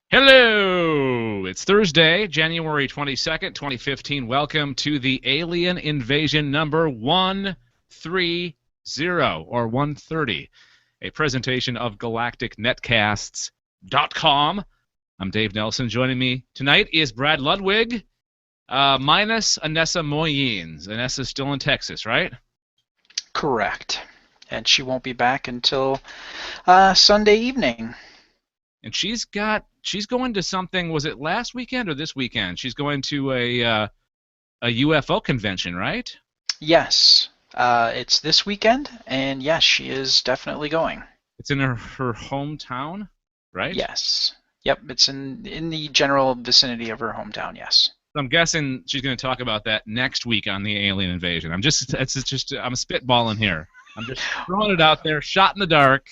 Hello! It's Thursday, January 22nd, 2015. Welcome to the Alien Invasion number 130 or 130, a presentation of galacticnetcasts.com. I'm Dave Nelson. Joining me tonight is Brad Ludwig, minus Anessa Moyens. Anessa's still in Texas, right? Correct. And she won't be back until Sunday evening. And she's going to something, was it last weekend or this weekend? She's going to a UFO convention, right? Yes. It's this weekend, and yes, she is definitely going. It's in her hometown, right? Yes. Yep, it's in the general vicinity of her hometown, yes. I'm guessing she's going to talk about that next week on the Alien Invasion. I'm spitballing here. I'm just throwing it out there, shot in the dark.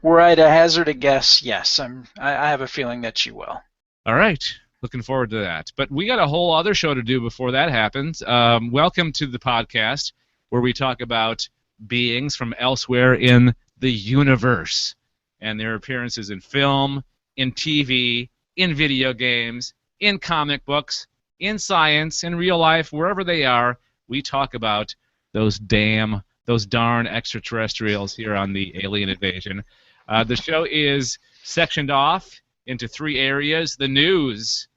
Were I to hazard a guess, yes, I have a feeling that she will. All right. Looking forward to that. But we got a whole other show to do before that happens. Welcome to the podcast where we talk about beings from elsewhere in the universe and their appearances in film, in TV, in video games, in comic books, in science, in real life, wherever they are. We talk about those darn extraterrestrials here on the Alien Invasion. The show is sectioned off into three areas: the news,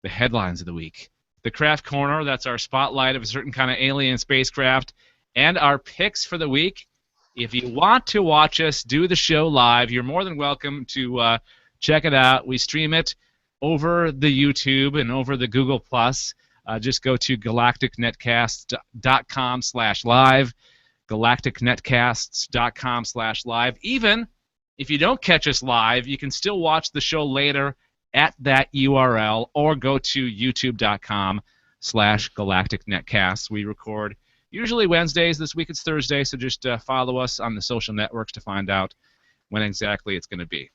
the headlines of the week; the craft corner, that's our spotlight of a certain kind of alien spacecraft; and our picks for the week. If you want to watch us do the show live, you're more than welcome to check it out. We stream it over the YouTube and over the Google+. Just go to galacticnetcasts.com/live, galacticnetcasts.com/live. Even if you don't catch us live, you can still watch the show later at that URL, or go to youtube.com/galacticnetcasts. We record usually Wednesdays. This week it's Thursday, so just follow us on the social networks to find out when exactly it's going to be.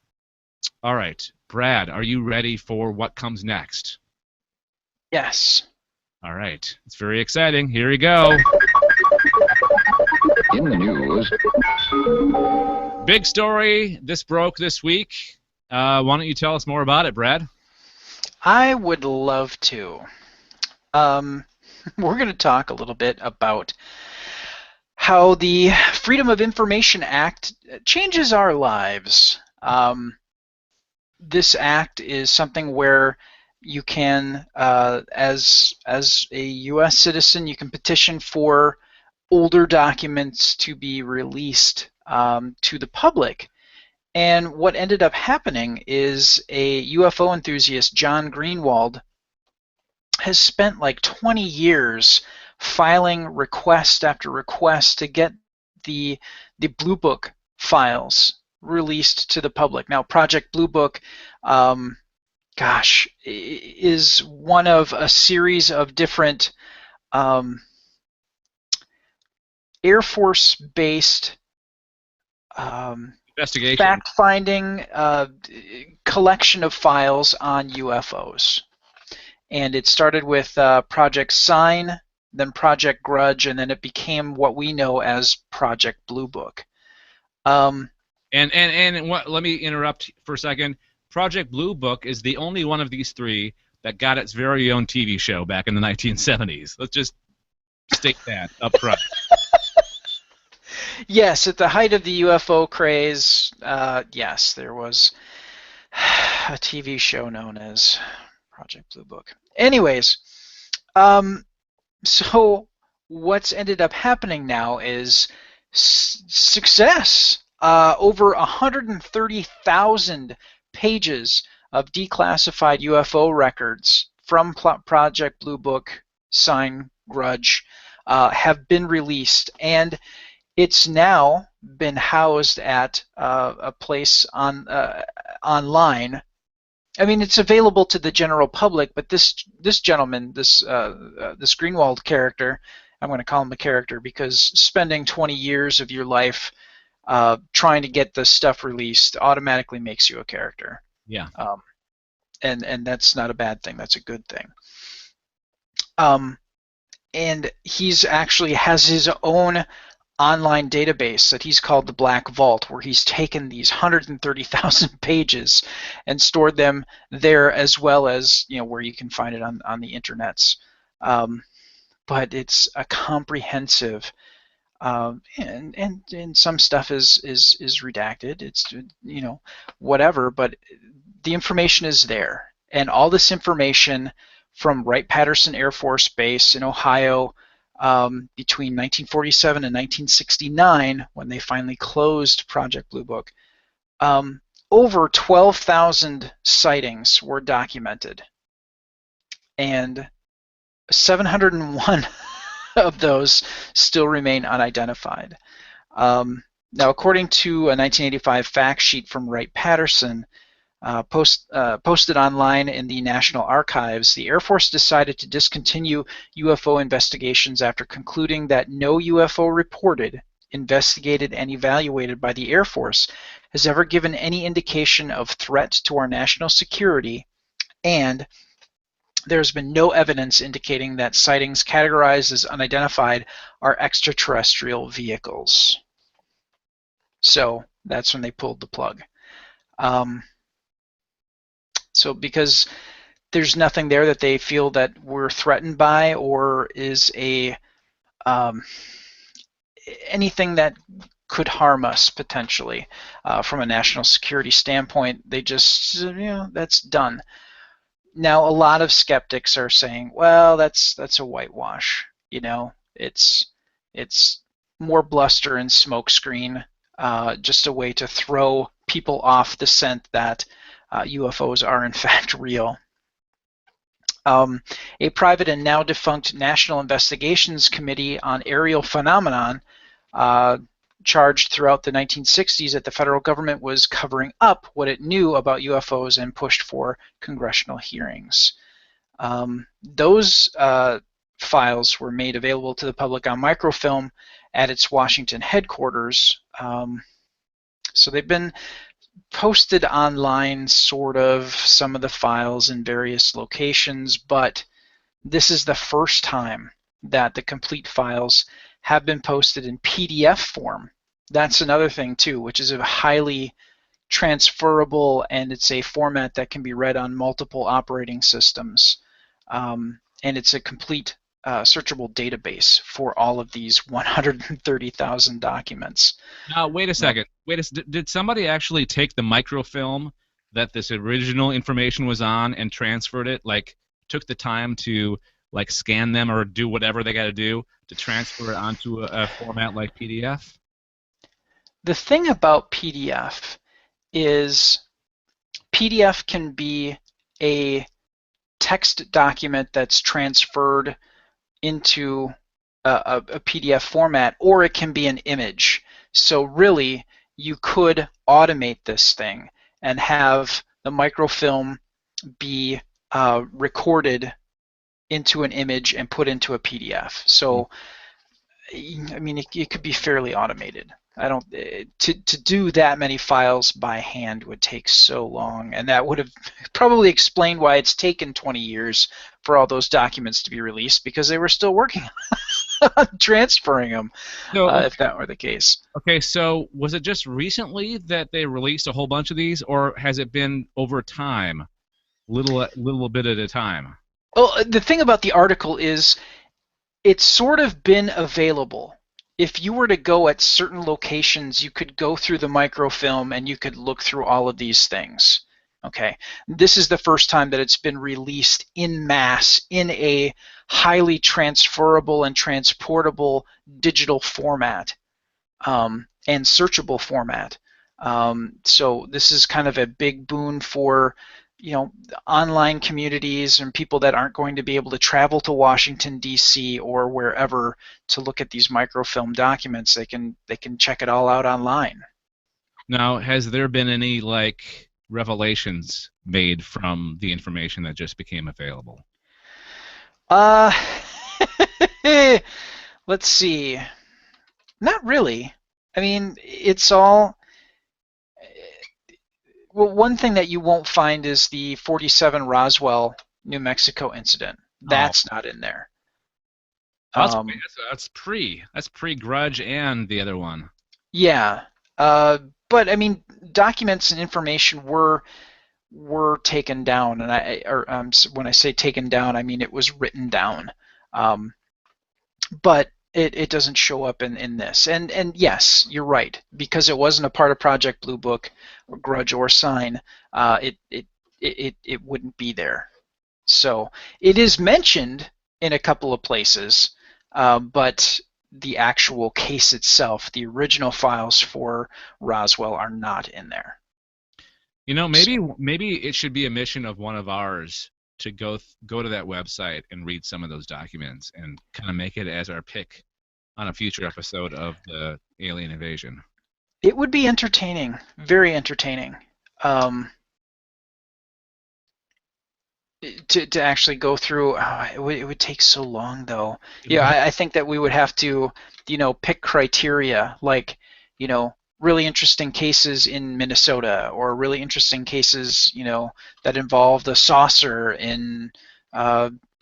All right, Brad, are you ready for what comes next? Yes. All right, it's very exciting. Here we go. In the news. Big story. This broke this week. Why don't you tell us more about it, Brad? I would love to. We're going to talk a little bit about how the Freedom of Information Act changes our lives. This act is something where you can, as a U.S. citizen, you can petition for older documents to be released to the public. And what ended up happening is a UFO enthusiast, John Greenwald, has spent like 20 years filing request after request to get the Blue Book files released to the public. Now, Project Blue Book, is one of a series of different Air Force-based Investigation. fact-finding collection of files on UFOs. And it started with Project Sign, then Project Grudge, and then it became what we know as Project Blue Book. Let me interrupt for a second. Project Blue Book is the only one of these three that got its very own TV show back in the 1970s. Let's just state that up front. Yes, at the height of the UFO craze, yes, there was a TV show known as Project Blue Book. Anyways, so what's ended up happening now is success. Over 130,000 pages of declassified UFO records from Project Blue Book, Sign, Grudge, have been released, and it's now been housed at a place online. I mean, it's available to the general public, but this gentleman, this Greenwald character, I'm going to call him a character because spending 20 years of your life trying to get this stuff released automatically makes you a character. Yeah. And that's not a bad thing. That's a good thing. And he's actually has his own online database that he's called the Black Vault, where he's taken these 130,000 pages and stored them there, as well as where you can find it on the internets. But it's a comprehensive, and some stuff is redacted. It's whatever, but the information is there, and all this information from Wright-Patterson Air Force Base in Ohio. Between 1947 and 1969, when they finally closed Project Blue Book, over 12,000 sightings were documented, and 701 of those still remain unidentified. Now, according to a 1985 fact sheet from Wright-Patterson, posted online in the National Archives, the Air Force decided to discontinue UFO investigations after concluding that no UFO reported, investigated, and evaluated by the Air Force has ever given any indication of threat to our national security, and there's been no evidence indicating that sightings categorized as unidentified are extraterrestrial vehicles. So that's when they pulled the plug. So because there's nothing there that they feel that we're threatened by, or is anything that could harm us potentially from a national security standpoint, they just, that's done. Now, a lot of skeptics are saying, well, that's a whitewash. It's more bluster and smokescreen, just a way to throw people off the scent that UFOs are in fact real. A private and now defunct National Investigations Committee on Aerial Phenomenon charged throughout the 1960s that the federal government was covering up what it knew about UFOs and pushed for congressional hearings. Those files were made available to the public on microfilm at its Washington headquarters. So they've been posted online, sort of, some of the files in various locations, but this is the first time that the complete files have been posted in PDF form. That's another thing too, which is a highly transferable, and it's a format that can be read on multiple operating systems, and it's a complete searchable database for all of these 130,000 documents. Now, wait a second. Did somebody actually take the microfilm that this original information was on and transferred it? Like, took the time to scan them or do whatever they got to do to transfer it onto a format like PDF? The thing about PDF is PDF can be a text document that's transferred into a PDF format, or it can be an image. So really, you could automate this thing and have the microfilm be recorded into an image and put into a PDF. So, I mean, it could be fairly automated. To do that many files by hand would take so long, and that would have probably explained why it's taken 20 years for all those documents to be released, because they were still working on transferring them, if that were the case. Okay, so was it just recently that they released a whole bunch of these, or has it been over time, little bit at a time? Well, the thing about the article is it's sort of been available. If you were to go at certain locations, you could go through the microfilm and you could look through all of these things. Okay, this is the first time that it's been released in mass in a highly transferable and transportable digital format, and searchable format. So this is kind of a big boon for online communities and people that aren't going to be able to travel to Washington, D.C. or wherever to look at these microfilm documents. They can check it all out online. Now, has there been any revelations made from the information that just became available? Let's see. Not really. I mean, it's all. Well, one thing that you won't find is the 47 Roswell, New Mexico incident. That's not in there. That's Um, that's pre Grudge and the other one. yeah, but I mean, documents and information were taken down, and when I say taken down, I mean it was written down. Um, but it doesn't show up in this. And yes, you're right, because it wasn't a part of Project Blue Book or Grudge or Sign. It wouldn't be there. So it is mentioned in a couple of places, but the actual case itself, the original files for Roswell, are not in there. You know, So, maybe it should be a mission of one of ours to go to that website and read some of those documents and kind of make it as our pick on a future episode of the alien invasion. it would be entertaining, very entertaining. Um, to actually go through, it would take so long though. It Yeah, would. I think that we would have to, pick criteria like, really interesting cases in Minnesota, or really interesting cases, that involve the saucer in,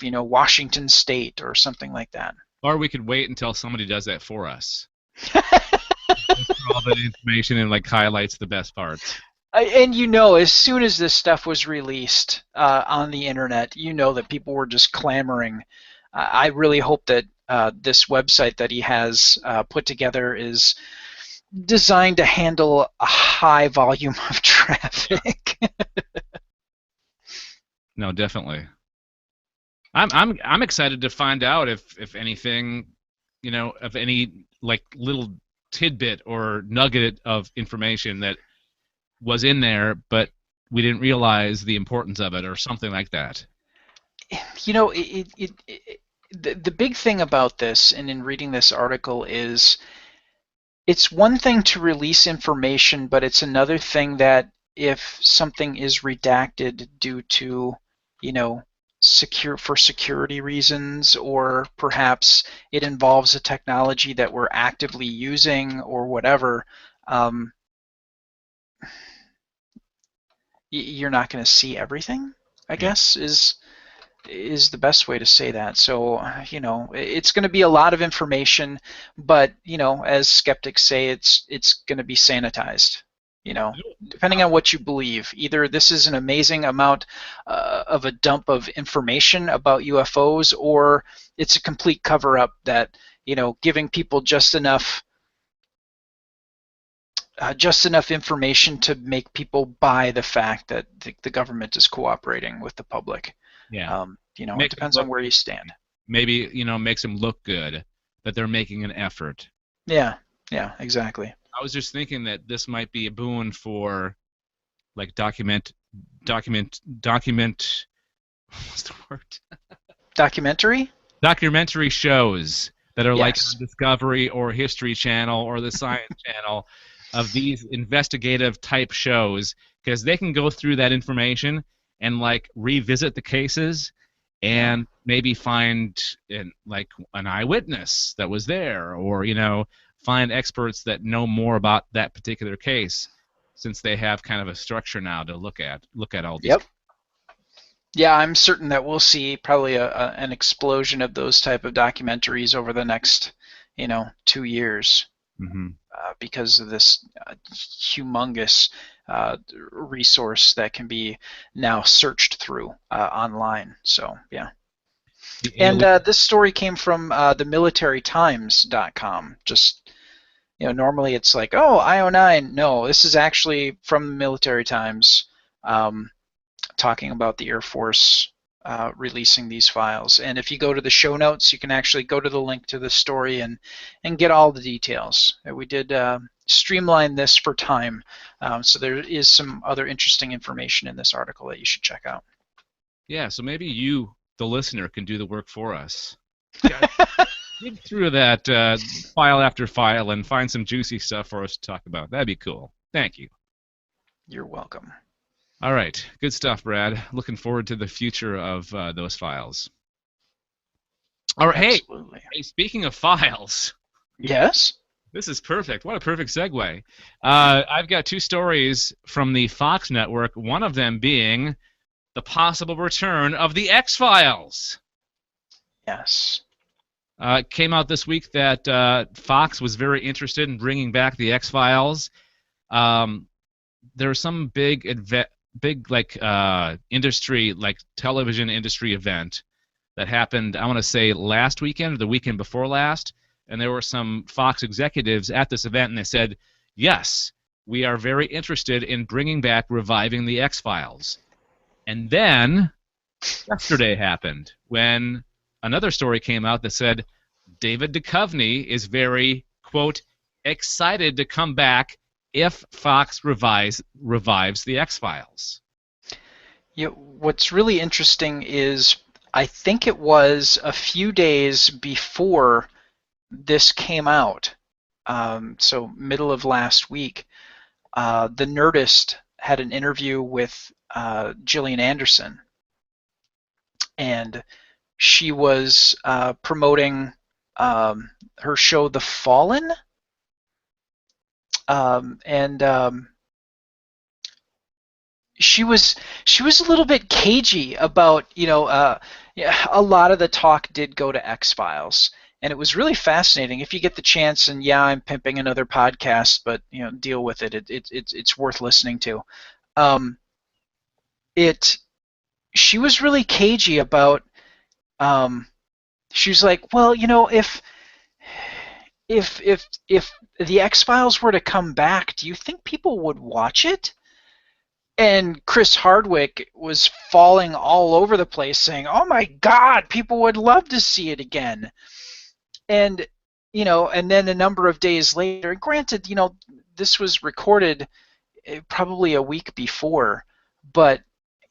Washington State or something like that. Or we could wait until somebody does that for us. Goes through all the information and like highlights the best parts. And as soon as this stuff was released on the internet, that people were just clamoring. I really hope that this website that he has put together is designed to handle a high volume of traffic. No, definitely. I'm excited to find out if anything, of any like little tidbit or nugget of information that was in there, but we didn't realize the importance of it or something like that. The big thing about this, and in reading this article, is it's one thing to release information, but it's another thing that if something is redacted due to, for security reasons, or perhaps it involves a technology that we're actively using or whatever, um, you're not going to see everything, I Yeah. guess, is the best way to say that. So, it's going to be a lot of information, but, as skeptics say, it's going to be sanitized. Depending on what you believe, either this is an amazing amount of a dump of information about UFOs, or it's a complete cover-up that, giving people just enough information to make people buy the fact that the government is cooperating with the public. Yeah. It Makes them depends on look where you stand. maybe makes them look good that they're making an effort. Yeah, yeah, exactly. I was just thinking that this might be a boon for like document what's the word? Documentary? Documentary shows that are like Yes. on Discovery or History Channel or the Science Channel of these investigative type shows, because they can go through that information and like revisit the cases Yeah. and maybe find like an eyewitness that was there, or find experts that know more about that particular case, since they have kind of a structure now to look at all these. Yep. Yeah, I'm certain that we'll see probably an explosion of those type of documentaries over the next, 2 years, Mm-hmm. because of this humongous resource that can be now searched through online. So, yeah. The And alien. this story came from themilitarytimes.com. Just, normally it's like, oh, IO9. No, this is actually from the Military Times, talking about the Air Force releasing these files. And if you go to the show notes, you can actually go to the link to the story and get all the details. We did streamline this for time, so there is some other interesting information in this article that you should check out. Yeah, so maybe you, the listener, can do the work for us. Yeah, dig through that file after file and find some juicy stuff for us to talk about. That'd be cool. Thank you. You're welcome. All right, good stuff, Brad. Looking forward to the future of those files. All right, Absolutely. hey, speaking of files, Yes? this is perfect. What a perfect segue. I've got two stories from the Fox network, one of them being the possible return of the X-Files. Yes. It came out this week that Fox was very interested in bringing back the X-Files. There was some big like industry, like television industry event that happened, I want to say last weekend or the weekend before last, and there were some Fox executives at this event, and they said, yes, we are very interested in bringing back, reviving the X-Files. And then yesterday happened when another story came out that said David Duchovny is very, quote, excited to come back if Fox revives the X-Files. Yeah, what's really interesting is I think it was a few days before this came out, so middle of last week, the Nerdist had an interview with Gillian Anderson, and she was promoting her show The Fallen, and she was a little bit cagey about, yeah, a lot of the talk did go to X-Files, and it was really fascinating. If you get the chance, and yeah, I'm pimping another podcast, but deal with it. It's worth listening to. She was really cagey about. She was like, well, if the X-Files were to come back, do you think people would watch it? And Chris Hardwick was falling all over the place saying, oh my God, people would love to see it again. And, and then a number of days later, granted, this was recorded probably a week before, but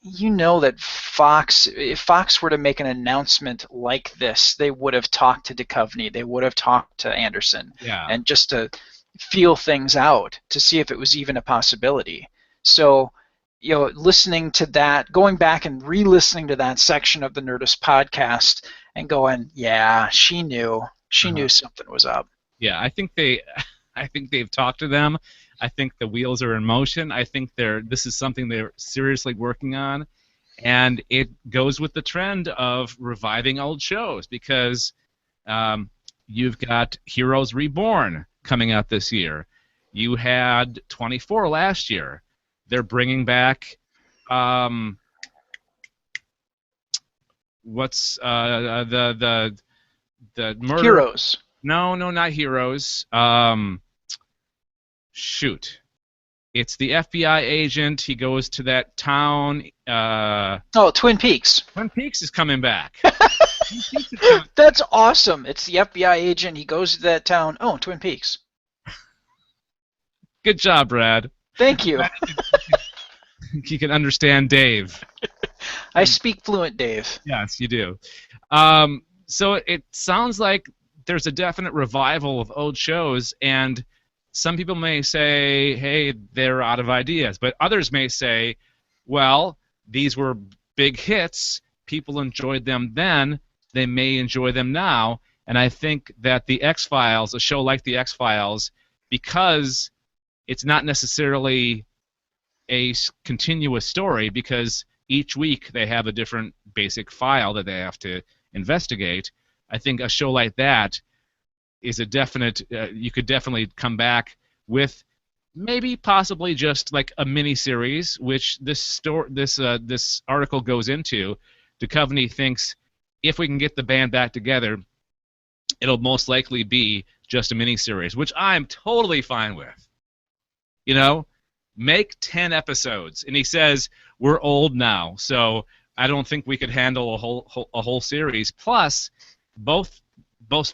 that if Fox were to make an announcement like this, they would have talked to Duchovny, they would have talked to Anderson, Yeah. and just to feel things out to see if it was even a possibility. So, listening to that, going back and re-listening to that section of the Nerdist podcast and going, yeah, she knew something was up. Yeah, I think they've talked to them. I think the wheels are in motion. I think this is something they're seriously working on, and it goes with the trend of reviving old shows because you've got Heroes Reborn coming out this year. You had 24 last year. They're bringing back what's the murder? Heroes. No, not Heroes. Shoot. It's the FBI agent. He goes to that town. Twin Peaks. Twin Peaks is coming back. That's awesome. It's the FBI agent. He goes to that town. Oh, Twin Peaks. Good job, Brad. Thank you. You can understand Dave. I speak fluent Dave. Yes, you do. So it sounds like there's a definite revival of old shows, and some people may say, hey, they're out of ideas, but others may say, well, these were big hits. People enjoyed them then. They may enjoy them now. And I think that the X-Files, a show like the X-Files, because it's not necessarily a continuous story, because each week they have a different basic file that they have to investigate. I think a show like that is a definite. You could definitely come back with maybe possibly just like a mini series, which this article goes into. Duchovny thinks if we can get the band back together, it'll most likely be just a mini series, which I'm totally fine with. Make 10 episodes, and he says we're old now, so I don't think we could handle a whole series. Plus, both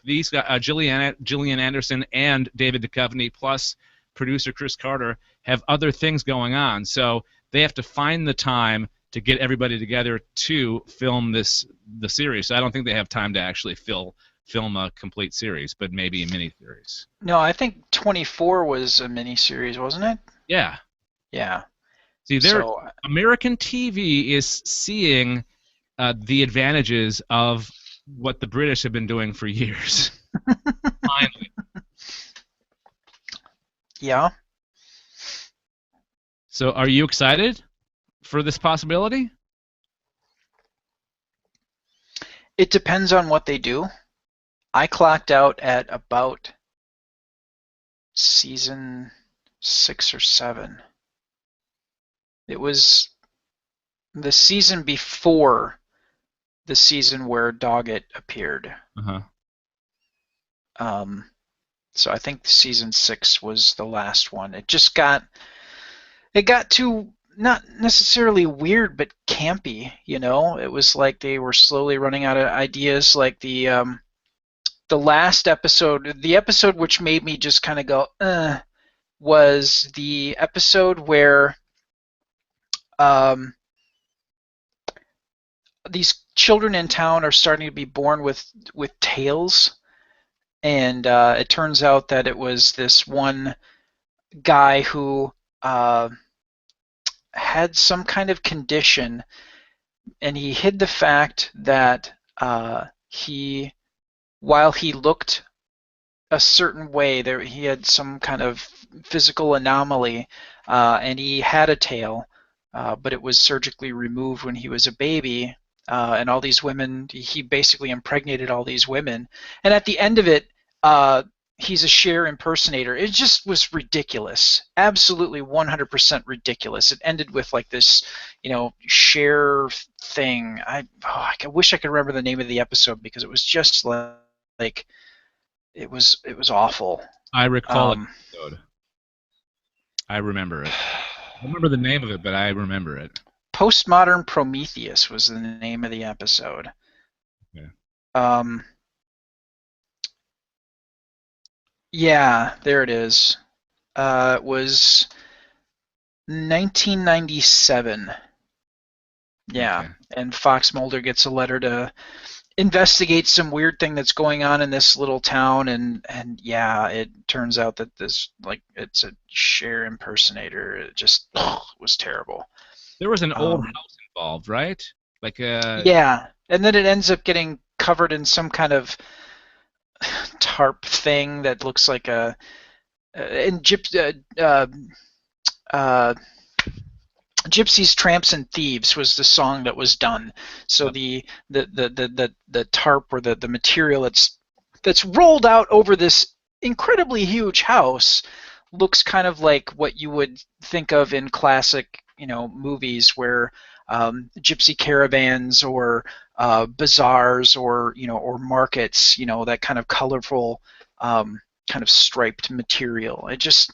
these guys, Gillian Anderson and David Duchovny, plus producer Chris Carter, have other things going on, so they have to find the time to get everybody together to film the series. So I don't think they have time to actually film a complete series, but maybe a mini-series. No, I think 24 was a mini-series, wasn't it? Yeah. Yeah. See, American TV is seeing the advantages of what the British have been doing for years. Finally. Yeah. So are you excited for this possibility? It depends on what they do. I clocked out at about season 6 or 7. It was the season before the season where Doggett appeared. Uh-huh. Um, so I think season 6 was the last one. It got too, not necessarily weird, but campy. It was like they were slowly running out of ideas. Like the last episode, the episode which made me just kind of go, was the episode where um, these children in town are starting to be born with tails, and it turns out that it was this one guy who uh, had some kind of condition, and he hid the fact that while he looked a certain way, he had some kind of physical anomaly, and he had a tail, but it was surgically removed when he was a baby. And all these women, he basically impregnated all these women. And at the end of it, he's a Cher impersonator. It just was ridiculous, absolutely 100% ridiculous. It ended with like this, Cher thing. I wish I could remember the name of the episode because it was just like it was awful. I recall the episode. I remember it. I don't remember the name of it, but I remember it. Postmodern Prometheus was the name of the episode. Yeah. Yeah, there it is. It was 1997. Yeah, Okay. and Fox Mulder gets a letter to investigate some weird thing that's going on in this little town, and yeah, it turns out that it's a Cher impersonator. It just was terrible. There was an old house involved, right? Like Yeah, and then it ends up getting covered in some kind of tarp thing that looks like Gypsies, Tramps, and Thieves was the song that was done. So the tarp, or the material that's rolled out over this incredibly huge house, looks kind of like what you would think of in classic movies where gypsy caravans or bazaars or markets, that kind of colorful kind of striped material. It just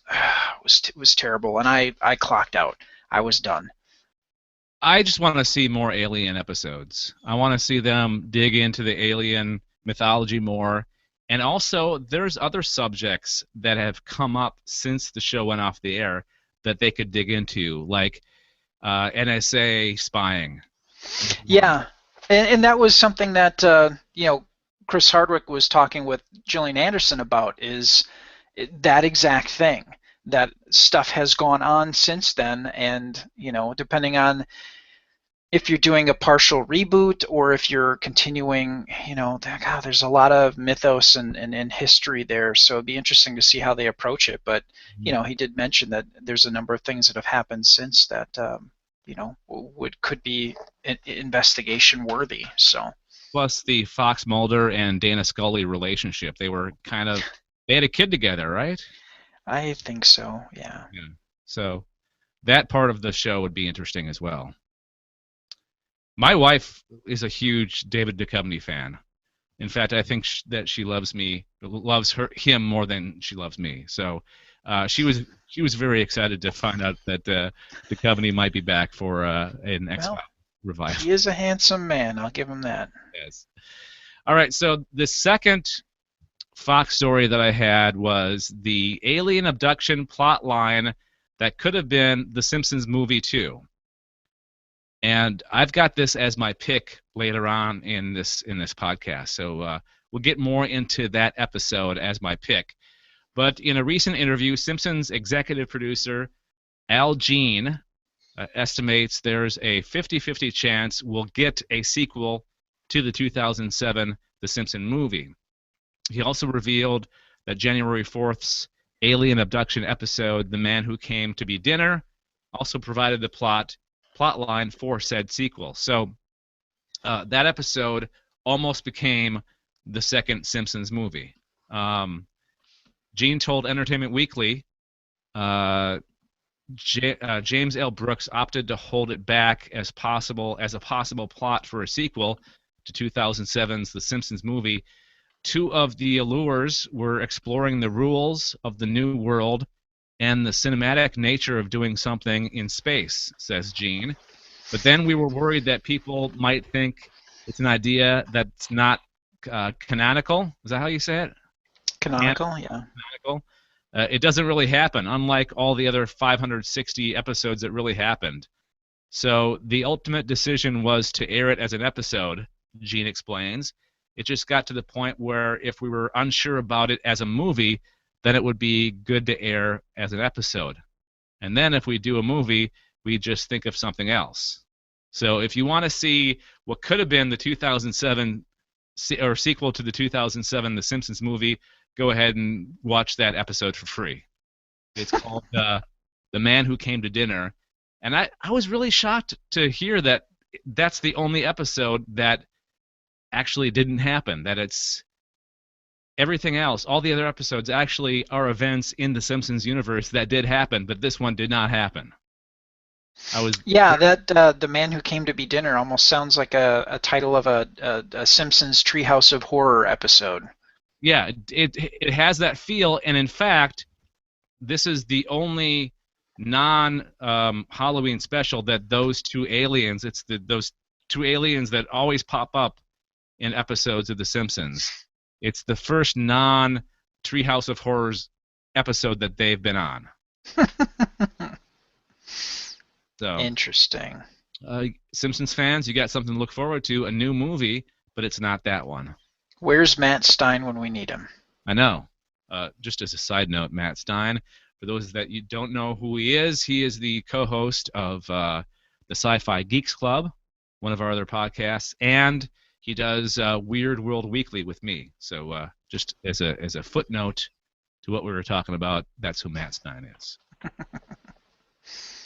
was terrible, and I clocked out. I was done. I just want to see more Alien episodes. I want to see them dig into the alien mythology more. And also, there's other subjects that have come up since the show went off the air that they could dig into, like NSA spying. Yeah, and that was something that Chris Hardwick was talking with Gillian Anderson about, is that exact thing. That stuff has gone on since then, and depending on if you're doing a partial reboot or if you're continuing, God, there's a lot of mythos and history there, so it'd be interesting to see how they approach it. But he did mention that there's a number of things that have happened since that could be investigation worthy. So Plus the Fox Mulder and Dana Scully relationship. They had a kid together, right? I think so, yeah. So that part of the show would be interesting as well. My wife is a huge David Duchovny fan. In fact, I think that she loves him more than she loves me. So she was very excited to find out that Duchovny might be back for an X-Files revival. He is a handsome man. I'll give him that. Yes. All right. So the second Fox story that I had was the Alien-Abduction plot line that could have been the Simpsons movie too. And I've got this as my pick later on in this podcast. So we'll get more into that episode as my pick. But in a recent interview, Simpsons executive producer Al Jean estimates there's a 50-50 chance we'll get a sequel to the 2007 The Simpsons movie. He also revealed that January 4th's Alien-Abduction episode, The Man Who Came to Be Dinner, also provided the plot line for said sequel. So that episode almost became the second Simpsons movie. Gene told Entertainment Weekly James L. Brooks opted to hold it back as a possible plot for a sequel to 2007's The Simpsons movie. Two of the allures were exploring the rules of the new world and the cinematic nature of doing something in space, says Gene. But then we were worried that people might think it's an idea that's not canonical. Is that how you say it? Canonical, yeah. Canonical. It doesn't really happen, unlike all the other 560 episodes that really happened. So the ultimate decision was to air it as an episode, Gene explains. It just got to the point where if we were unsure about it as a movie, then it would be good to air as an episode. And then if we do a movie, we just think of something else. So if you want to see what could have been the 2007 or sequel to the 2007 The Simpsons movie, go ahead and watch that episode for free. It's called The Man Who Came to Dinner. And I was really shocked to hear that that's the only episode that actually didn't happen, that it's everything else, all the other episodes actually are events in the Simpsons universe that did happen, but this one did not happen. That The Man Who Came to Be Dinner almost sounds like a title of a Simpsons Treehouse of Horror episode. Yeah, it has that feel, and in fact, this is the only non-Halloween special that those two aliens, those two aliens that always pop up in episodes of The Simpsons. It's the first non-Treehouse of Horrors episode that they've been on. So, interesting. Simpsons fans, you got something to look forward to, a new movie, but it's not that one. Where's Matt Stein when we need him? I know. Just as a side note, Matt Stein, for those that you don't know who he is the co-host of the Sci-Fi Geeks Club, one of our other podcasts, and he does Weird World Weekly with me. So just as a footnote to what we were talking about, that's who Matt Stein is.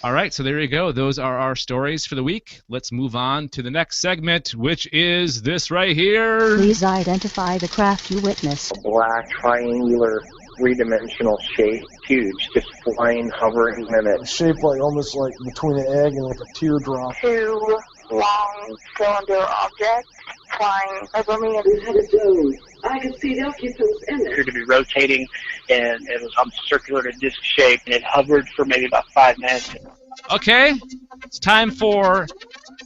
All right, so there you go. Those are our stories for the week. Let's move on to the next segment, which is this right here. Please identify the craft you witnessed. A black, triangular, three-dimensional shape, huge, just flying, hovering in it. Shaped like almost like between an egg and like a teardrop. Two long cylinder objects flying over me. We had a dome. I could see the occupants in It it. appeared to be rotating, and it was circular to disc shape, and it hovered for maybe about 5 minutes. Okay, it's time for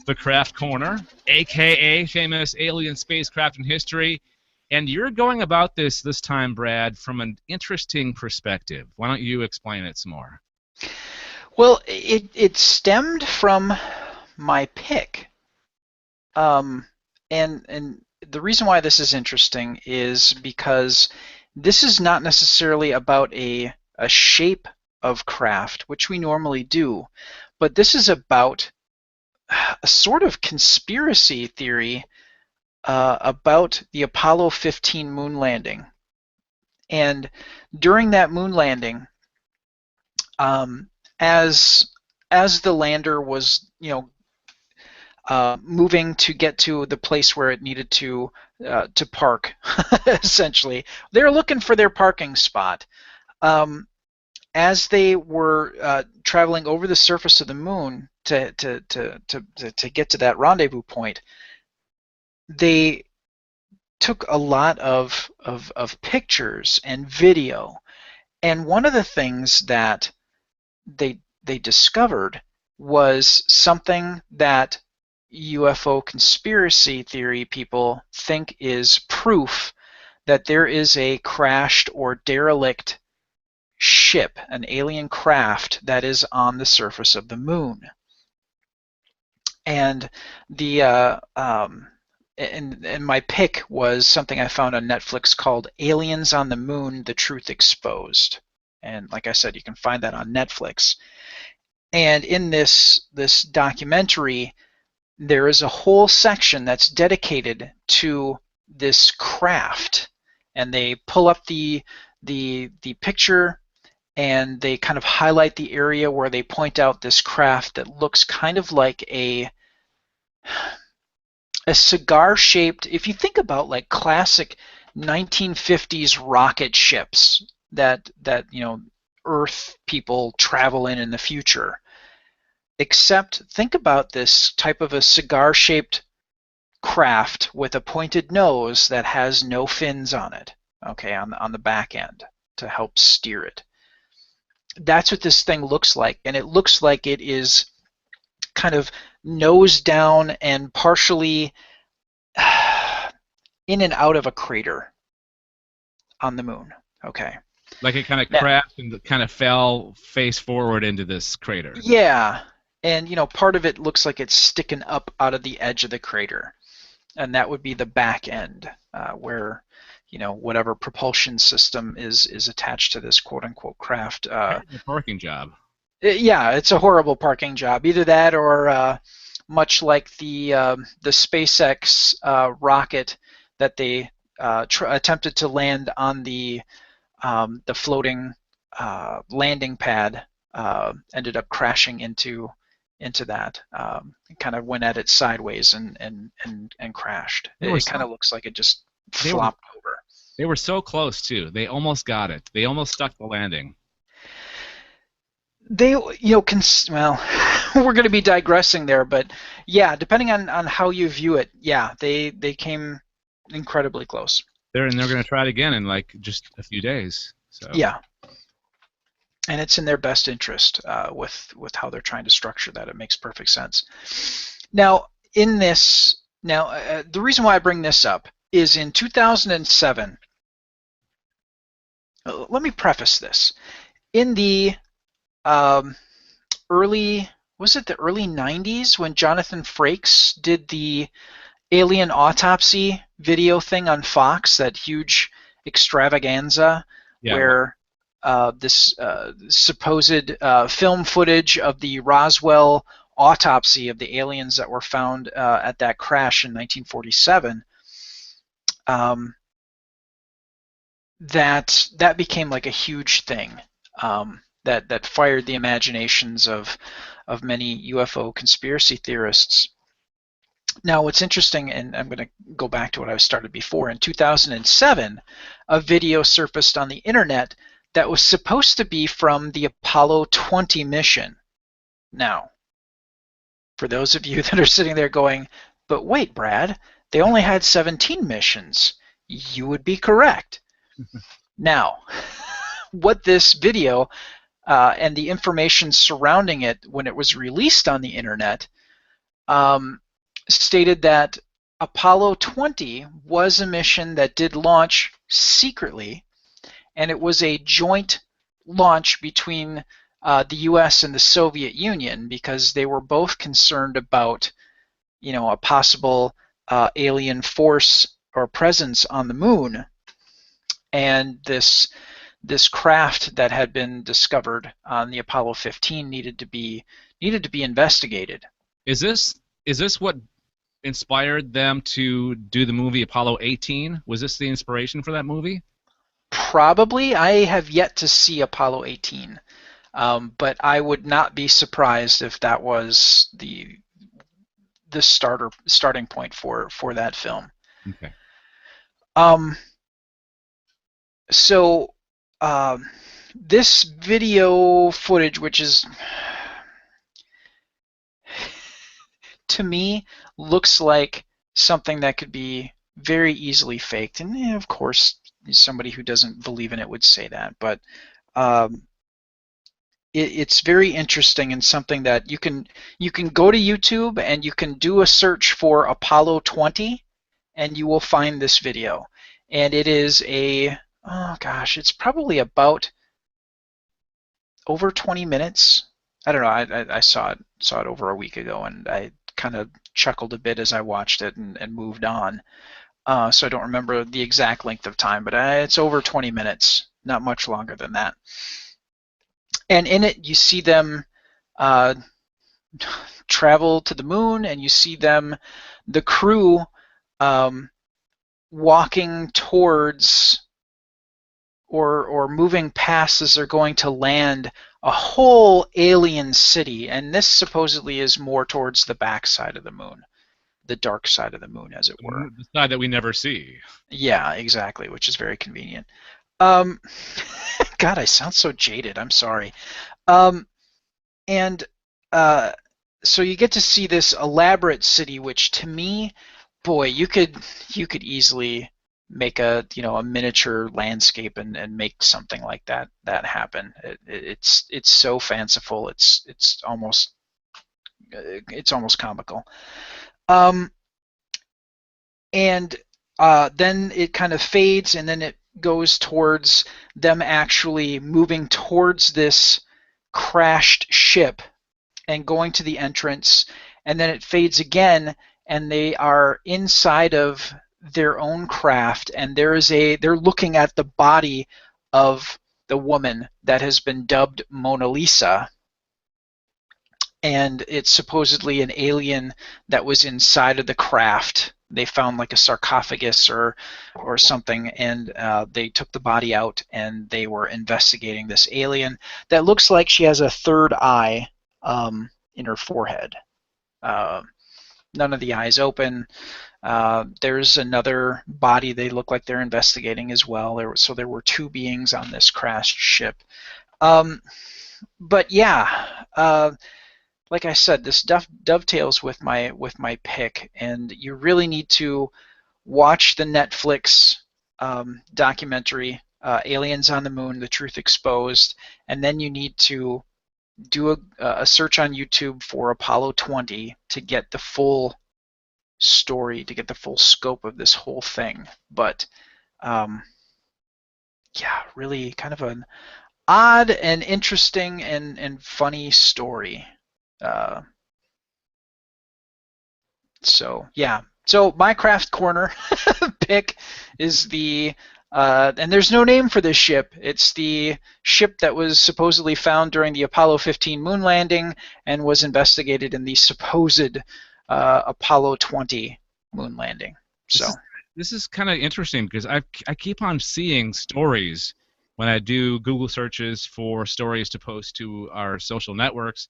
the Craft Corner, a.k.a. famous alien spacecraft in history. And you're going about this time, Brad, from an interesting perspective. Why don't you explain it some more? Well, it stemmed from my pick. And the reason why this is interesting is because this is not necessarily about a shape of craft, which we normally do, but this is about a sort of conspiracy theory about the Apollo 15 moon landing. And during that moon landing, as the lander was, moving to get to the place where it needed to park, essentially, they're looking for their parking spot. As they were traveling over the surface of the moon to get to that rendezvous point, they took a lot of pictures and video, and one of the things that they discovered was something that UFO conspiracy theory people think is proof that there is a crashed or derelict ship, an alien craft that is on the surface of the moon. And and my pick was something I found on Netflix called Aliens on the Moon: The Truth Exposed. And like I said, you can find that on Netflix. And in this documentary, there is a whole section that's dedicated to this craft, and they pull up the picture, and they kind of highlight the area where they point out this craft that looks kind of like a cigar-shaped, if you think about like classic 1950s rocket ships that Earth people travel in the future, except think about this type of a cigar-shaped craft with a pointed nose that has no fins on it, okay, on the back end to help steer it. That's what this thing looks like, and it looks like it is kind of nose down and partially in and out of a crater on the moon. Okay. Like it kind of Now, crashed and kind of fell face forward into this crater. yeah, and part of it looks like it's sticking up out of the edge of the crater, and that would be the back end, where whatever propulsion system is attached to this quote-unquote craft. A parking job. Yeah, it's a horrible parking job. Either that, or much like the SpaceX rocket that they attempted to land on the floating landing pad, ended up crashing into that. It kind of went at it sideways and crashed. It kind of looks like it just flopped over. They were so close too. They almost got it. They almost stuck the landing. They, well, we're going to be digressing there, but yeah, depending on how you view it, yeah, they came incredibly close. They're going to try it again in like just a few days. So. Yeah, and it's in their best interest with how they're trying to structure that. It makes perfect sense. Now, the reason why I bring this up is in 2007. Let me preface this. In the early 90s, when Jonathan Frakes did the Alien-Autopsy video thing on Fox, that huge extravaganza, where this supposed film footage of the Roswell autopsy of the aliens that were found at that crash in 1947, that became like a huge thing. That fired the imaginations of many UFO conspiracy theorists. Now, what's interesting, and I'm going to go back to what I started before, in 2007, a video surfaced on the internet that was supposed to be from the Apollo 20 mission. Now, for those of you that are sitting there going, but wait, Brad, they only had 17 missions. You would be correct. Now, what this video and the information surrounding it when it was released on the internet stated that Apollo 20 was a mission that did launch secretly, and it was a joint launch between the U.S. and the Soviet Union, because they were both concerned about a possible alien force or presence on the moon, and this craft that had been discovered on the Apollo 15 needed to be investigated. Is this what inspired them to do the movie Apollo 18? Was this the inspiration for that movie? Probably. I have yet to see Apollo 18, but I would not be surprised if that was the starting point for that film. Okay. So this video footage, which is, to me, looks like something that could be very easily faked, and of course somebody who doesn't believe in it would say that, but it's very interesting, and something that you can go to YouTube and you can do a search for Apollo 20 and you will find this video, and it is it's probably about over 20 minutes. I don't know. I saw it over a week ago, and I kind of chuckled a bit as I watched it and moved on. So I don't remember the exact length of time, but it's over 20 minutes, not much longer than that. And in it, you see them travel to the moon, and you see the crew, walking towards or moving past as they're going to land a whole alien city, and this supposedly is more towards the backside of the moon. the dark side of the moon, as it were. The side that we never see. Yeah, exactly, which is very convenient. God, I sound so jaded. I'm sorry. And so you get to see this elaborate city, which to me, boy, you could easily make a miniature landscape and make something like that happen. It's so fanciful. It's almost comical. And then it kind of fades, and then it goes towards them actually moving towards this crashed ship and going to the entrance, and then it fades again, and they are inside of their own craft, and they're looking at the body of the woman that has been dubbed Mona Lisa, and it's supposedly an alien that was inside of the craft. They found like a sarcophagus or something, and they took the body out, and they were investigating this alien that looks like she has a third eye in her forehead. None of the eyes open. There's another body they look like they're investigating as well. So there were two beings on this crashed ship. But yeah, like I said, this dovetails with my pick, and you really need to watch the Netflix documentary, Aliens on the Moon: The Truth Exposed, and then you need to do a search on YouTube for Apollo 20 to get the full story, to get the full scope of this whole thing. But yeah, really kind of an odd and interesting and funny story. So yeah, so my craft corner pick is the and there's no name for this ship. It's the ship that was supposedly found during the Apollo 15 moon landing and was investigated in the supposed Apollo 20 moon landing. So this is kind of interesting because I keep on seeing stories when I do Google searches for stories to post to our social networks.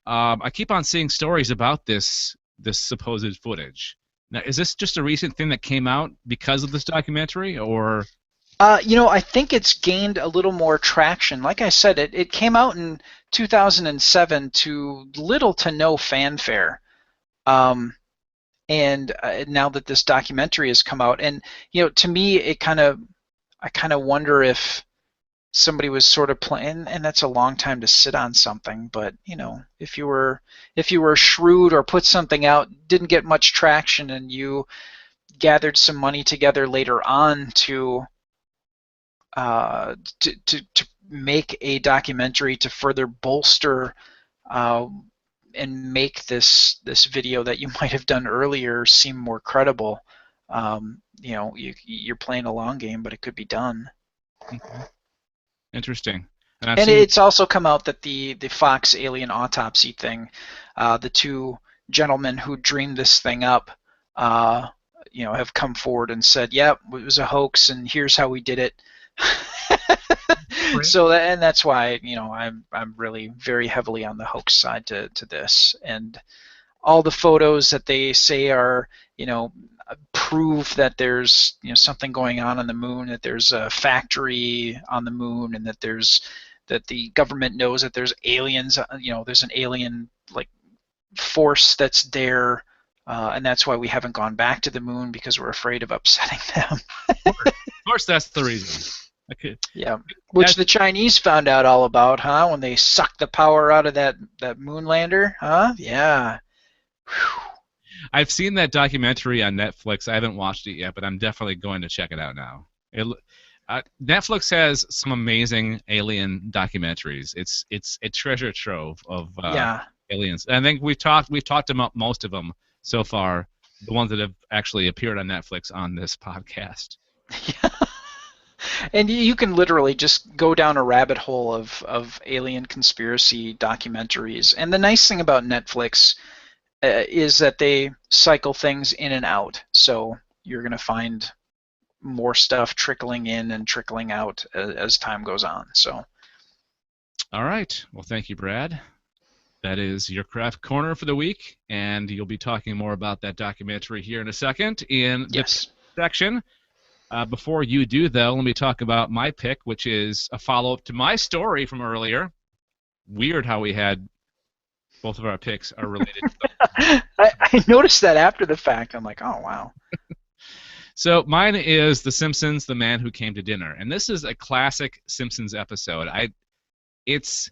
I keep on seeing stories about this supposed footage. Now, is this just a recent thing that came out because of this documentary, or? I think it's gained a little more traction. Like I said, it came out in 2007 to little to no fanfare. And now that this documentary has come out, and to me, I kind of wonder if somebody was sort of playing, and that's a long time to sit on something. But if you were shrewd or put something out, didn't get much traction, and you gathered some money together later on to make a documentary to further bolster and make this video that you might have done earlier seem more credible. You're playing a long game, but it could be done. Okay. Interesting. And it's also come out that the Fox alien autopsy thing, the two gentlemen who dreamed this thing up, have come forward and said, "Yep, it was a hoax, and here's how we did it." Right. So that's why I'm really very heavily on the hoax side to this, and all the photos that they say are prove that there's something going on the moon, that there's a factory on the moon, and that the government knows that there's aliens. There's an alien like force that's there, and that's why we haven't gone back to the moon, because we're afraid of upsetting them. Of course, that's the reason. Okay. Yeah, which the Chinese found out all about, huh? When they sucked the power out of that moon lander, huh? Yeah. Whew. I've seen that documentary on Netflix. I haven't watched it yet, but I'm definitely going to check it out now. Netflix has some amazing alien documentaries. It's a treasure trove of aliens. And I think we've talked about most of them so far, the ones that have actually appeared on Netflix on this podcast. Yeah. And you can literally just go down a rabbit hole of alien conspiracy documentaries. And the nice thing about Netflix is that they cycle things in and out. So you're going to find more stuff trickling in and trickling out as time goes on. So. All right. Well, thank you, Brad. That is your craft corner for the week, and you'll be talking more about that documentary here in a second in the Yes. section. Before you do, though, let me talk about my pick, which is a follow-up to my story from earlier. Weird how we had both of our picks are related. I noticed that after the fact. I'm like, oh, wow. So mine is The Simpsons, The Man Who Came to Dinner. And this is a classic Simpsons episode. It's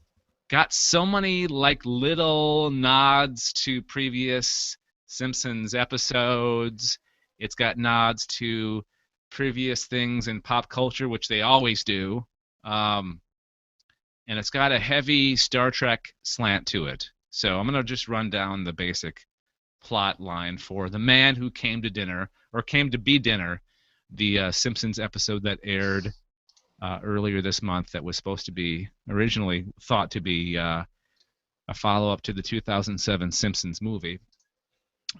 got so many like little nods to previous Simpsons episodes. It's got nods to previous things in pop culture, which they always do. And it's got a heavy Star Trek slant to it. So I'm going to just run down the basic plot line for The Man Who Came to Dinner, or Came to Be Dinner, the Simpsons episode that aired earlier this month that was supposed to be, originally thought to be a follow-up to the 2007 Simpsons movie.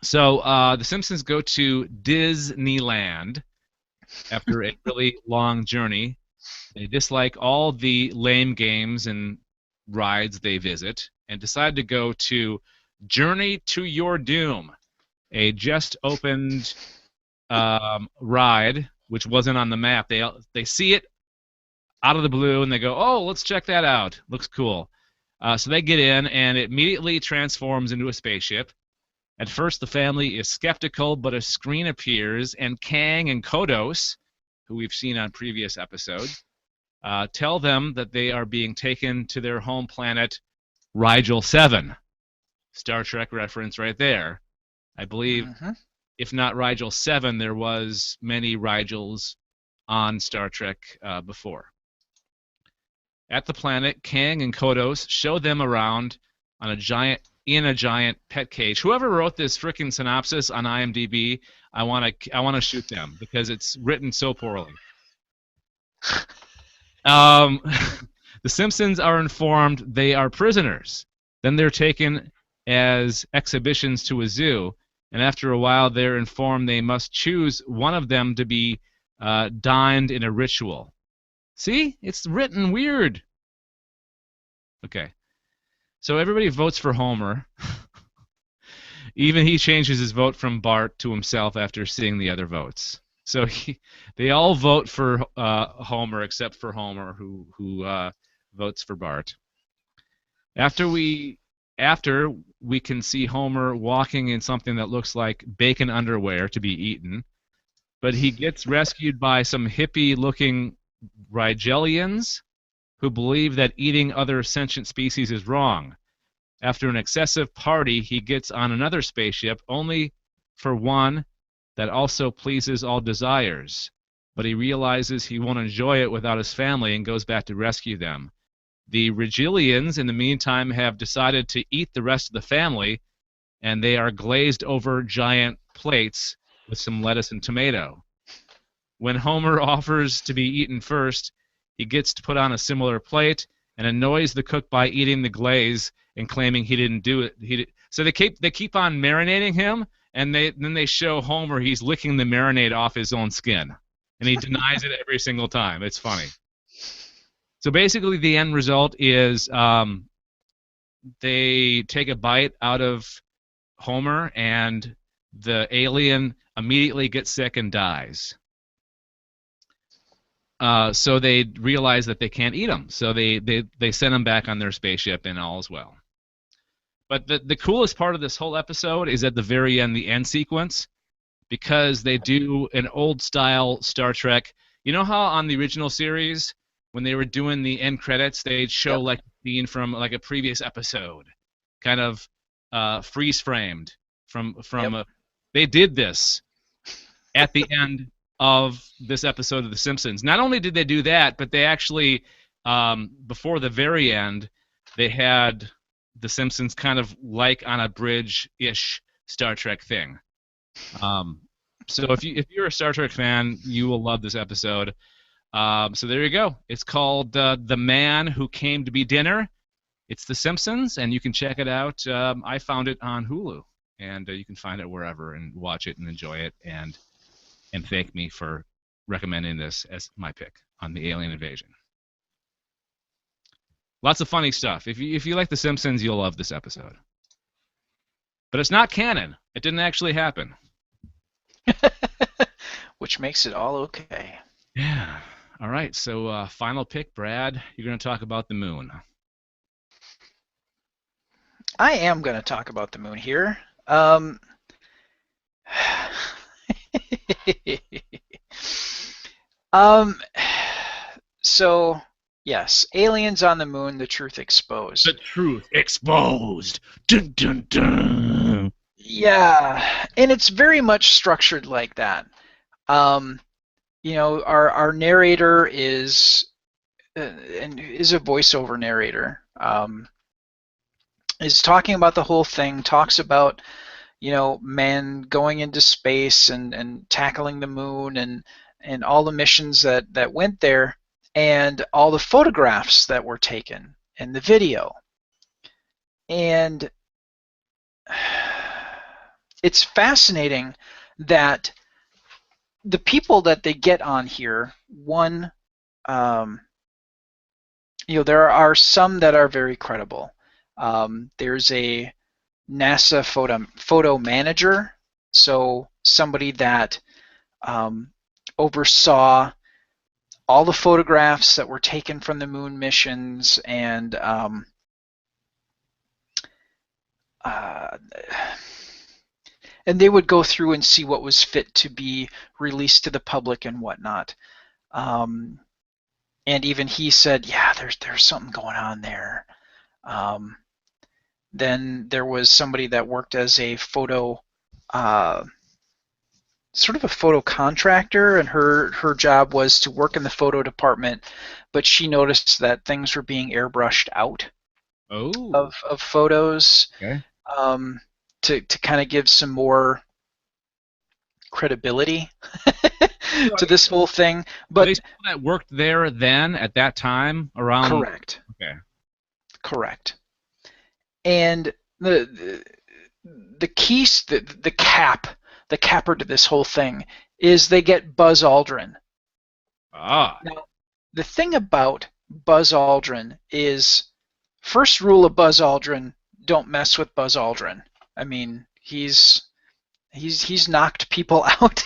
So the Simpsons go to Disneyland after a really long journey. They dislike all the lame games and rides they visit and decide to go to Journey to Your Doom, a just-opened ride which wasn't on the map. They see it out of the blue and they go, oh, let's check that out. Looks cool. So they get in and it immediately transforms into a spaceship. At first the family is skeptical, but a screen appears and Kang and Kodos, who we've seen on previous episodes, tell them that they are being taken to their home planet, Rigel 7. Star Trek reference right there. I believe, if not Rigel 7, there was many Rigels on Star Trek before. At the planet, Kang and Kodos show them around on a giant pet cage. Whoever wrote this frickin' synopsis on IMDb, I want to shoot them because it's written so poorly. The Simpsons are informed they are prisoners. Then they're taken as exhibitions to a zoo, and after a while they're informed they must choose one of them to be dined in a ritual. See? It's written weird. Okay. So everybody votes for Homer. Even he changes his vote from Bart to himself after seeing the other votes. So they all vote for Homer except for Homer, who votes for Bart. After we can see Homer walking in something that looks like bacon underwear to be eaten, but he gets rescued by some hippie-looking Rigelians who believe that eating other sentient species is wrong. After an excessive party, he gets on another spaceship, only for one that also pleases all desires. But he realizes he won't enjoy it without his family and goes back to rescue them. The Rigelians, in the meantime, have decided to eat the rest of the family, and they are glazed over giant plates with some lettuce and tomato. When Homer offers to be eaten first, he gets to put on a similar plate and annoys the cook by eating the glaze and claiming he didn't do it. So they keep on marinating him, and then they show Homer he's licking the marinade off his own skin, and he denies it every single time. It's funny. So basically, the end result is they take a bite out of Homer, and the alien immediately gets sick and dies. So they realize that they can't eat him. So they send him back on their spaceship, and all is well. But the coolest part of this whole episode is at the very end, the end sequence, because they do an old-style Star Trek. You know how on the original series, when they were doing the end credits, they'd show like a scene from like a previous episode, kind of freeze-framed from they did this at the end of this episode of The Simpsons. Not only did they do that, but they actually, before the very end, they had The Simpsons kind of like on a bridge-ish Star Trek thing. So if you're a Star Trek fan, you will love this episode. So there you go. It's called The Man Who Came to Be Dinner. It's The Simpsons, and you can check it out. I found it on Hulu, and you can find it wherever and watch it and enjoy it and thank me for recommending this as my pick on the Alien Invasion. Lots of funny stuff. If you like The Simpsons, you'll love this episode. But it's not canon. It didn't actually happen. Which makes it all okay. Yeah. All right. So final pick, Brad. You're going to talk about the moon. I am going to talk about the moon here. So, yes, aliens on the moon, the truth exposed. The truth exposed. Dun, dun, dun. Yeah, and it's very much structured like that. You know, our narrator is a voiceover narrator. Is talking about the whole thing, talks about, you know, man going into space and tackling the moon and all the missions that went there and all the photographs that were taken and the video. And it's fascinating that the people that they get on here, one, you know, there are some that are very credible. There's a NASA photo manager, so somebody that oversaw all the photographs that were taken from the moon missions and they would go through and see what was fit to be released to the public and whatnot. And even he said, yeah, there's something going on there. Then there was somebody that worked as a photo, sort of a photo contractor, and her job was to work in the photo department, but she noticed that things were being airbrushed out of photos. Okay. To kind of give some more credibility to this whole thing. But these people that worked there then at that time around. Correct. Okay. Correct. And the keys, the capper to this whole thing is they get Buzz Aldrin. Ah. Now, the thing about Buzz Aldrin is, first rule of Buzz Aldrin: don't mess with Buzz Aldrin. I mean, he's knocked people out.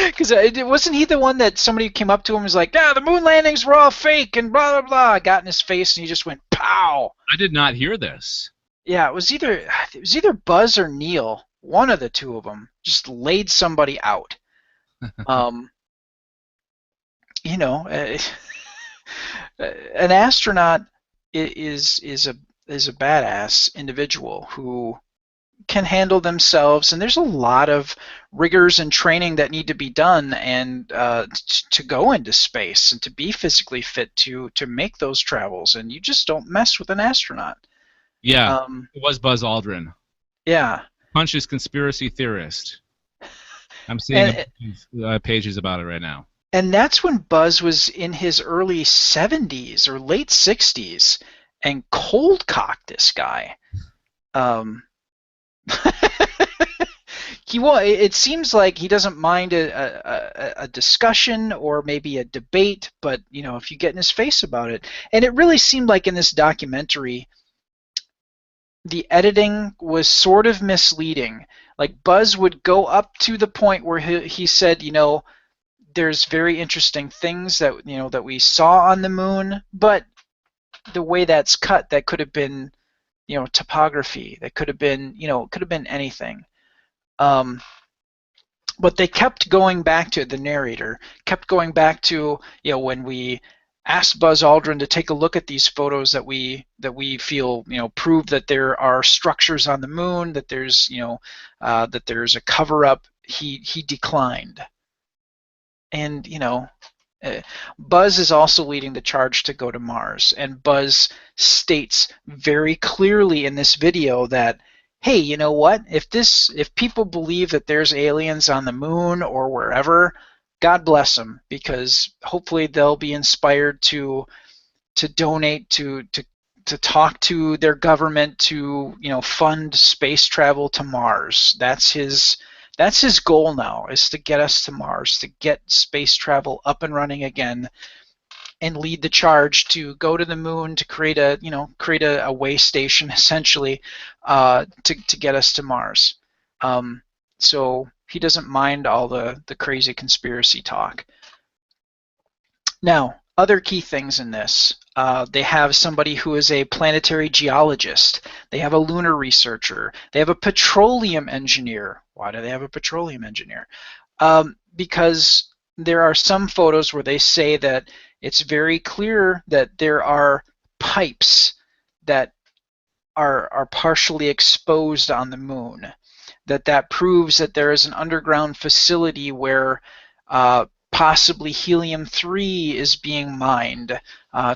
Because wasn't he the one that somebody came up to him and was like, "Yeah, the moon landings were all fake," and blah blah blah, got in his face, and he just went pow. I did not hear this. Yeah, it was either Buzz or Neil, one of the two of them, just laid somebody out. You know, an astronaut is a badass individual who can handle themselves, and there's a lot of rigors and training that need to be done and to go into space and to be physically fit to make those travels, and you just don't mess with an astronaut. Yeah, it was Buzz Aldrin. Yeah. Punch's conspiracy theorist. I'm seeing pages about it right now. And that's when Buzz was in his early 70s or late 60s and cold cocked this guy. It seems like he doesn't mind a discussion or maybe a debate, but you know, if you get in his face about it. And it really seemed like in this documentary, the editing was sort of misleading. Like Buzz would go up to the point where he said, you know, there's very interesting things that, you know, that we saw on the moon, but the way that's cut, that could have been, you know, topography. That could have been, you know, it could have been anything. But they kept going back to, the narrator kept going back to, you know, when we asked Buzz Aldrin to take a look at these photos that we feel, you know, prove that there are structures on the moon, that there's, you know, that there's a cover-up, he declined. And, you know, Buzz is also leading the charge to go to Mars, and Buzz states very clearly in this video that, hey, you know what? If people believe that there's aliens on the moon or wherever, God bless them, because hopefully they'll be inspired to donate, to talk to their government, to, you know, fund space travel to Mars. That's his goal now, is to get us to Mars, to get space travel up and running again. and lead the charge to go to the moon to create a way station essentially to get us to Mars. So he doesn't mind all the crazy conspiracy talk. Now, other key things in this. They have somebody who is a planetary geologist. They have a lunar researcher. They have a petroleum engineer. Why do they have a petroleum engineer? Because there are some photos where they say that it's very clear that there are pipes that are partially exposed on the moon. That proves that there is an underground facility where possibly helium-3 is being mined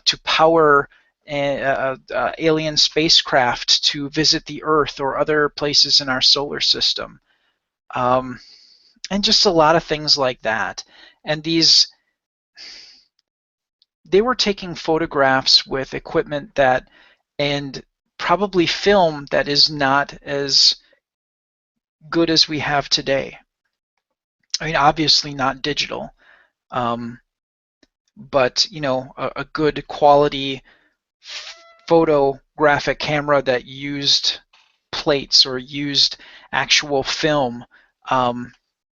to power alien spacecraft to visit the Earth or other places in our solar system. And just a lot of things like that. And they were taking photographs with equipment and probably film that is not as good as we have today. I mean, obviously not digital, but a good quality photographic camera that used plates or used actual film.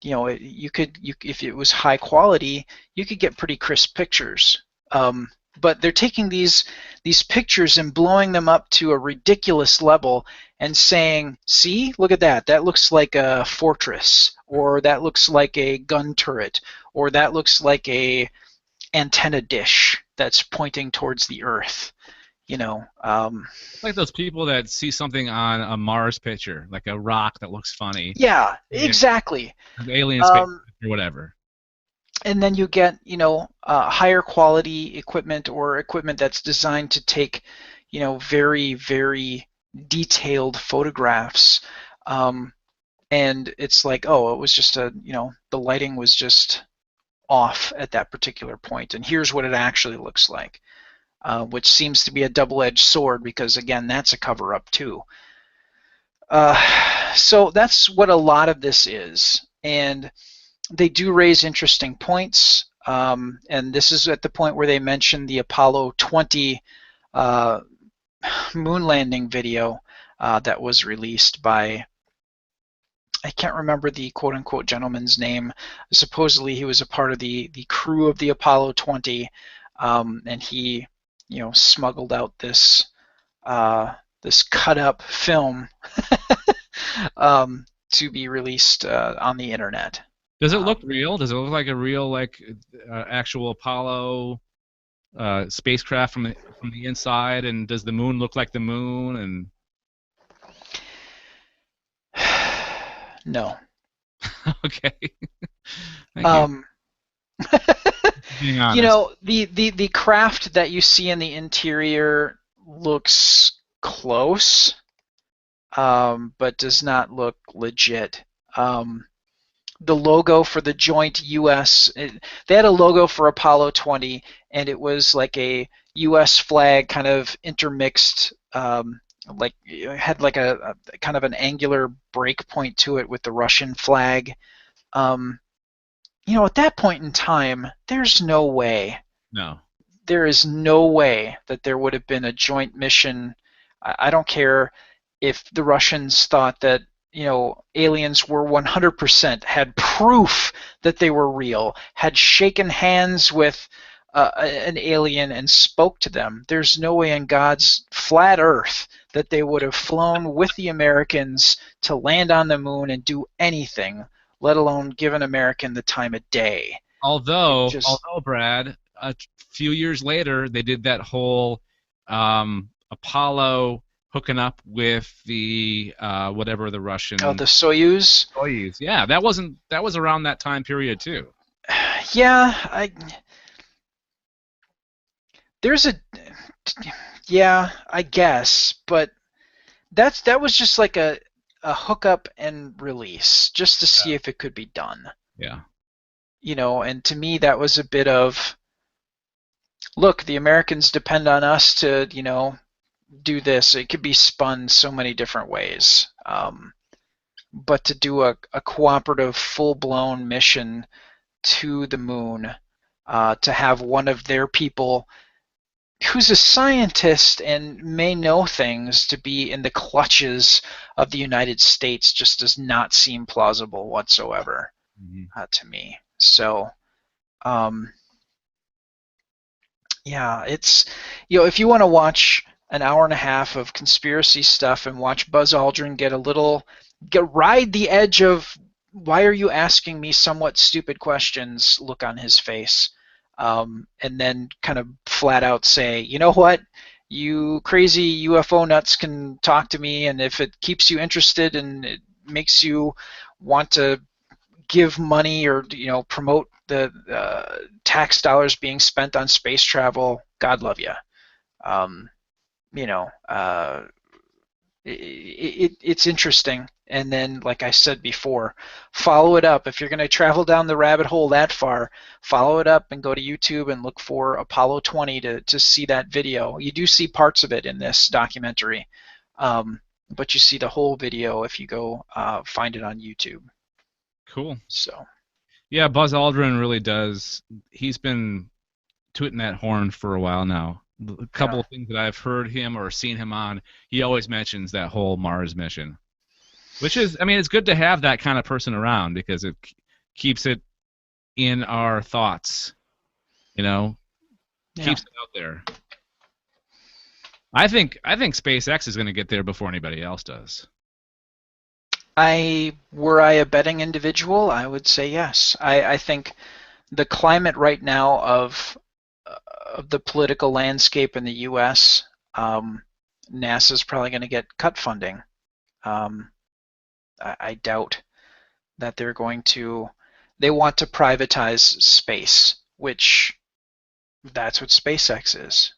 If it was high quality, you could get pretty crisp pictures. But they're taking these pictures and blowing them up to a ridiculous level and saying, see, look at that. That looks like a fortress, or that looks like a gun turret, or that looks like a antenna dish that's pointing towards the Earth. Like those people that see something on a Mars picture, like a rock that looks funny. Yeah, exactly. Alien space or whatever. And then you get, higher quality equipment or equipment that's designed to take, very, very detailed photographs. And it's like, oh, it was just the lighting was just off at that particular point. And here's what it actually looks like, which seems to be a double-edged sword because, again, that's a cover-up too. So that's what a lot of this is. And they do raise interesting points, and this is at the point where they mention the Apollo 20 moon landing video that was released by, I can't remember the quote-unquote gentleman's name. Supposedly he was a part of the crew of the Apollo 20, and he smuggled out this cut-up film to be released on the internet. Does it look real? Does it look like a real, actual Apollo spacecraft from the inside? And does the moon look like the moon? And no. Okay. Thank you. Being honest. The craft that you see in the interior looks close, but does not look legit. The logo for the joint U.S. They had a logo for Apollo 20, and it was like a U.S. flag kind of intermixed, it had like a kind of an angular break point to it with the Russian flag. At that point in time, there's no way. No. There is no way that there would have been a joint mission. I don't care if the Russians thought that aliens were 100%, had proof that they were real, had shaken hands with an alien and spoke to them. There's no way in God's flat earth that they would have flown with the Americans to land on the moon and do anything, let alone give an American the time of day. Although Brad, a few years later, they did that whole Apollo hooking up with the whatever the Russian. Oh, the Soyuz. Soyuz, yeah, that was around that time period too. Yeah, I guess, but that was just like a hookup and release just to see if it could be done. Yeah. And to me that was a bit of, look, the Americans depend on us to, do this. It could be spun so many different ways. But to do a cooperative, full-blown mission to the moon, to have one of their people who's a scientist and may know things to be in the clutches of the United States just does not seem plausible whatsoever to me. So, yeah, it's, if you want to watch an hour and a half of conspiracy stuff and watch Buzz Aldrin ride the edge of why are you asking me somewhat stupid questions look on his face, and then kind of flat out say, you know what, you crazy UFO nuts can talk to me, and if it keeps you interested and it makes you want to give money or promote the tax dollars being spent on space travel, God love you. It's interesting. And then, like I said before, follow it up. If you're going to travel down the rabbit hole that far, follow it up and go to YouTube and look for Apollo 20 to see that video. You do see parts of it in this documentary, but you see the whole video if you go find it on YouTube. Cool. So. Yeah, Buzz Aldrin really does. He's been tooting that horn for a while now. A couple of things that I've heard him or seen him on, he always mentions that whole Mars mission. Which is, I mean, it's good to have that kind of person around because it keeps it in our thoughts, keeps it out there. I think SpaceX is going to get there before anybody else does. Were I a betting individual, I would say yes. I think the climate right now of the political landscape in the U.S., NASA's probably going to get cut funding. I doubt that they're going to. They want to privatize space, which that's what SpaceX is.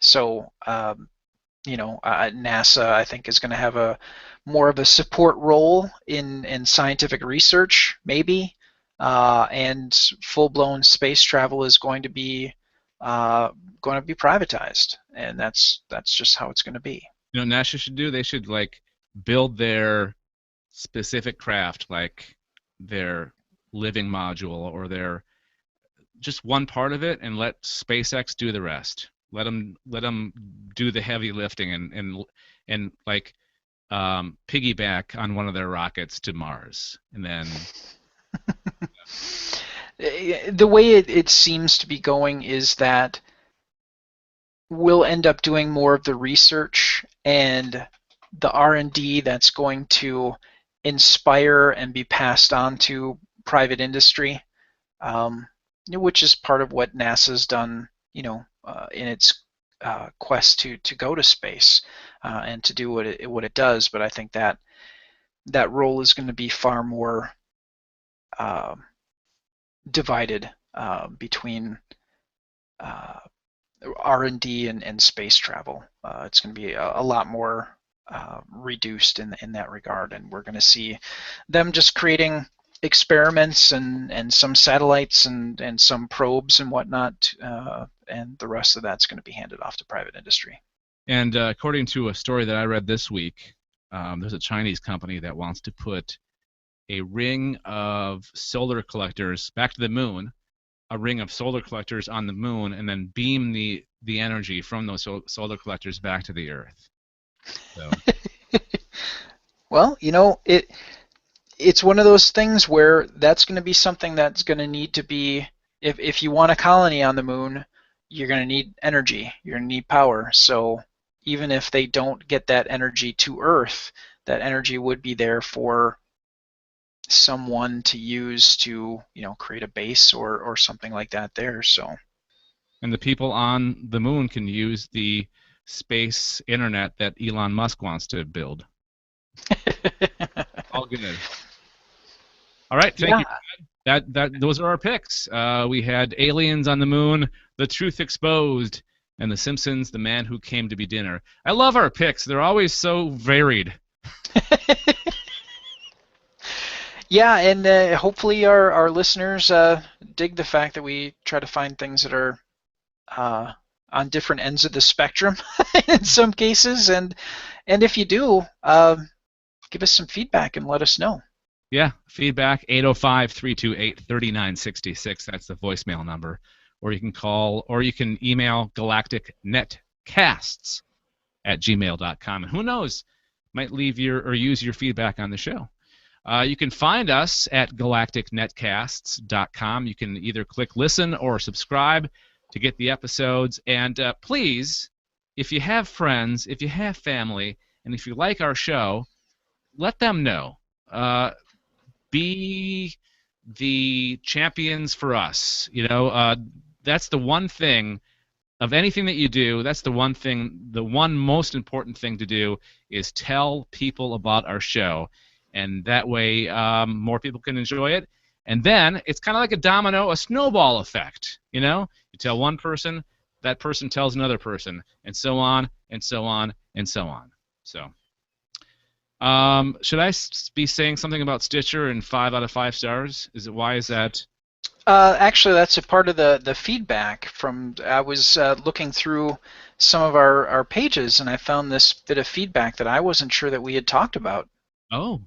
So, NASA, I think, is going to have more of a support role in scientific research, maybe, and full-blown space travel is going to be privatized, and that's just how it's going to be. NASA should do. They should build their specific craft, like their living module or their just one part of it, and let SpaceX do the rest. Let them do the heavy lifting and piggyback on one of their rockets to Mars, and then. The way it seems to be going is that we'll end up doing more of the research and the R&D that's going to inspire and be passed on to private industry, which is part of what NASA's done, in its quest to go to space and to do what it does. But I think that role is going to be far more divided between R&D and space travel. It's going to be a lot more reduced in that regard, and we're going to see them just creating experiments and some satellites and some probes and whatnot, and the rest of that's going to be handed off to private industry. And according to a story that I read this week, there's a Chinese company that wants to put a ring of solar collectors back to the moon, a ring of solar collectors on the moon, and then beam the energy from those solar collectors back to the Earth. So. Well, it's one of those things where that's going to be something that's going to need to be, if you want a colony on the moon, you're going to need energy, you're going to need power. So even if they don't get that energy to Earth, that energy would be there for someone to use to, create a base or something like that there. So. And the people on the moon can use the space internet that Elon Musk wants to build. All good. All right, thank you. Those are our picks. We had Aliens on the Moon, The Truth Exposed, and The Simpsons, The Man Who Came to Be Dinner. I love our picks. They're always so varied. Yeah, and hopefully our listeners dig the fact that we try to find things that are on different ends of the spectrum in some cases, and if you do, give us some feedback and let us know. Yeah, feedback 805-328-3966. That's the voicemail number. Or you can call, or you can email galacticnetcasts@gmail.com. And who knows, might leave or use your feedback on the show. You can find us at galacticnetcasts.com. You can either click listen or subscribe to get the episodes. And please, if you have friends, if you have family, and if you like our show, let them know. Be the champions for us. That's the one thing of anything that you do. That's the one thing, the one most important thing to do is tell people about our show. And that way more people can enjoy it. And then it's kind of like a snowball effect. You tell one person, that person tells another person, and so on, and so on, and so on. So, should I be saying something about Stitcher and 5 out of 5 stars? Why is that? Actually, that's a part of the feedback from. I was looking through some of our pages, and I found this bit of feedback that I wasn't sure that we had talked about. Oh,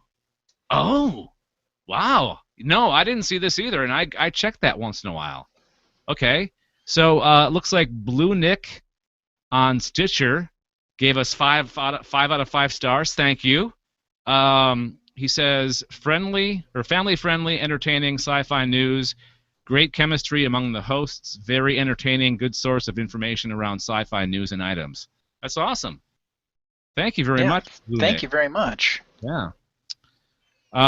wow! No, I didn't see this either, and I check that once in a while. Okay, so it looks like Blue Nick on Stitcher gave us 5 out of 5 stars. Thank you. He says family friendly, entertaining sci-fi news. Great chemistry among the hosts. Very entertaining. Good source of information around sci-fi news and items. That's awesome. Thank you very much. Thank you very much. Yeah.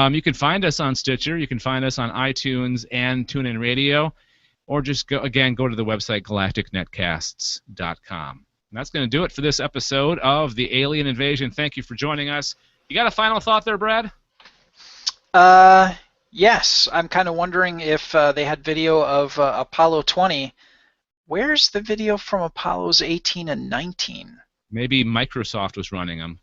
You can find us on Stitcher. You can find us on iTunes and TuneIn Radio, or just go to the website galacticnetcasts.com. And that's going to do it for this episode of the Alien Invasion. Thank you for joining us. You got a final thought there, Brad? Yes. I'm kind of wondering if they had video of Apollo 20. Where's the video from Apollos 18 and 19? Maybe Microsoft was running them.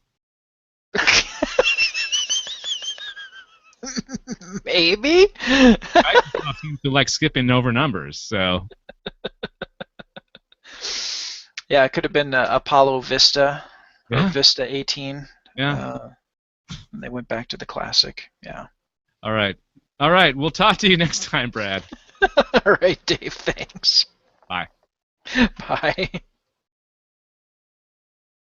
Maybe. Microsoft seems to like skipping over numbers, so. Yeah, it could have been Apollo Vista or Yeah. Vista 18. Yeah. They went back to the classic. Yeah. All right. We'll talk to you next time, Brad. All right, Dave. Thanks. Bye. Bye.